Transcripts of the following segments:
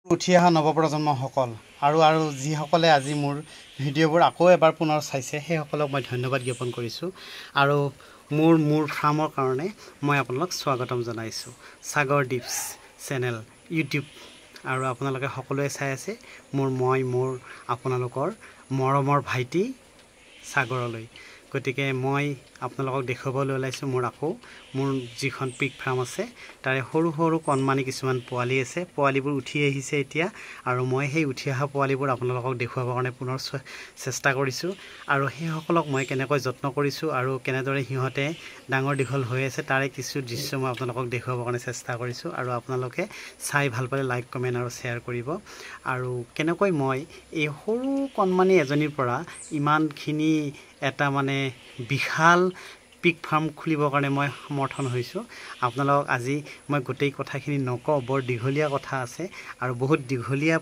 উঠি অহা নৱপ্ৰজন্মসকল আৰু যিসকলে আজি মোৰ ভিডিঅ'বোৰ আকৌ এবাৰ পুনৰ চাইছে সেইসকলক মই ধন্যবাদ জ্ঞাপন কৰিছোঁ আৰু মোৰ ফাৰ্মৰ কাৰণে মই আপোনালোক স্বাগতম জনাইছোঁ সাগৰ ডিপছ চেনেল ইউটিউব আৰু আপোনালোকে সকলোৱে চাই আছে মোৰ আপোনালোকৰ মৰমৰ ভাইটি সাগৰলৈ গতিকে মই আপোনালোকক দেখুৱাবলৈ ওলাইছোঁ মোৰ যিখন পিক ফাৰ্ম আছে তাৰে সৰু সৰু কণমানি কিছুমান পোৱালি আছে পোৱালিবোৰ উঠি আহিছে এতিয়া আৰু মই সেই উঠি অহা পোৱালিবোৰ আপোনালোকক দেখুৱাবৰ কাৰণে পুনৰ চেষ্টা কৰিছোঁ আৰু সেইসকলক মই কেনেকৈ যত্ন কৰিছোঁ আৰু কেনেদৰে সিহঁতে ডাঙৰ দীঘল হৈ আছে তাৰে কিছু দৃশ্য মই আপোনালোকক দেখুৱাবৰ কাৰণে চেষ্টা কৰিছোঁ আৰু আপোনালোকে চাই ভাল পালে লাইক কমেণ্ট আৰু শ্বেয়াৰ কৰিব আৰু কেনেকৈ মই এই সৰু কণমানি এজনীৰ পৰা ইমানখিনি এটা মানে বিশাল পিক ফাৰ্ম খুলিবৰ কাৰণে মই সমৰ্থন হৈছোঁ আপোনালোকক আজি মই গোটেই কথাখিনি নকওঁ বৰ দীঘলীয়া কথা আছে আৰু বহুত দীঘলীয়া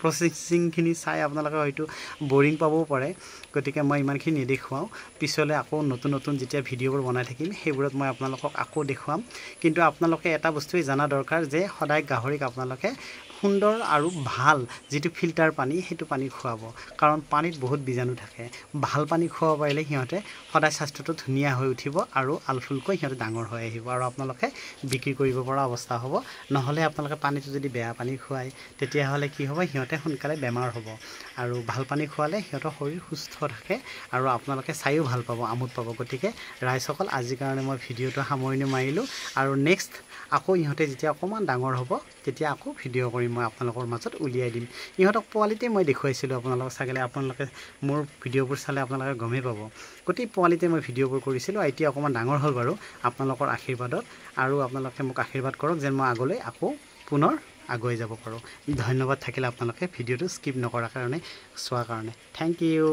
প্ৰচেছিংখিনি চাই আপোনালোকে হয়তো বৰিং পাবও পাৰে গতিকে মই ইমানখিনি নেদেখুৱাওঁ পিছলৈ আকৌ নতুন যেতিয়া ভিডিঅ'বোৰ বনাই থাকিম সেইবোৰত মই আপোনালোকক আকৌ দেখুৱাম কিন্তু আপোনালোকে এটা বস্তুৱেই জানা দৰকাৰ যে সদায় গাহৰিক আপোনালোকে সুন্দৰ আৰু ভাল যিটো ফিল্টাৰ পানী সেইটো পানী খুৱাব কাৰণ পানীত বহুত বীজাণু থাকে ভাল পানী খুৱাব পাৰিলে সিহঁতে সদায় স্বাস্থ্যটো ধুনীয়া হৈ উঠিব আৰু আলফুলকৈ সিহঁতে ডাঙৰ হৈ আহিব আৰু আপোনালোকে বিক্ৰী কৰিব পৰা অৱস্থা হ'ব নহ'লে আপোনালোকে পানীটো যদি বেয়া পানী খুৱায় তেতিয়াহ'লে কি হ'ব সিহঁতে সোনকালে বেমাৰ হ'ব আৰু ভাল পানী খুৱালে সিহঁতৰ শৰীৰ সুস্থ থাকে আৰু আপোনালোকে চাইও ভাল পাব আমোদ পাব গতিকে ৰাইজসকল আজিৰ কাৰণে মই ভিডিঅ'টো সামৰণি মাৰিলোঁ আৰু নেক্সট আকৌ ইহঁতে যেতিয়া অকণমান ডাঙৰ হ'ব তেতিয়া আকৌ ভিডিঅ' কৰিম মই আপোনালোকৰ মাজত উলিয়াই দিম ইহঁতক পোৱালিতে মই দেখুৱাইছিলোঁ আপোনালোকে মোৰ ভিডিঅ'বোৰ চালে আপোনালোকে গমেই পাব গোটেই পোৱালিতে মই ভিডিঅ'বোৰ কৰিছিলোঁ এতিয়া অকণমান ডাঙৰ হ'ল বাৰু আপোনালোকৰ আশীৰ্বাদত আৰু আপোনালোকে মোক আশীৰ্বাদ কৰক যেন মই আগলৈ আকৌ পুনৰ আগুৱাই যাব পাৰোঁ ধন্যবাদ থাকিলে আপোনালোকে ভিডিঅ'টো স্কিপ নকৰাৰ কাৰণে চোৱাৰ কাৰণে থেংক ইউ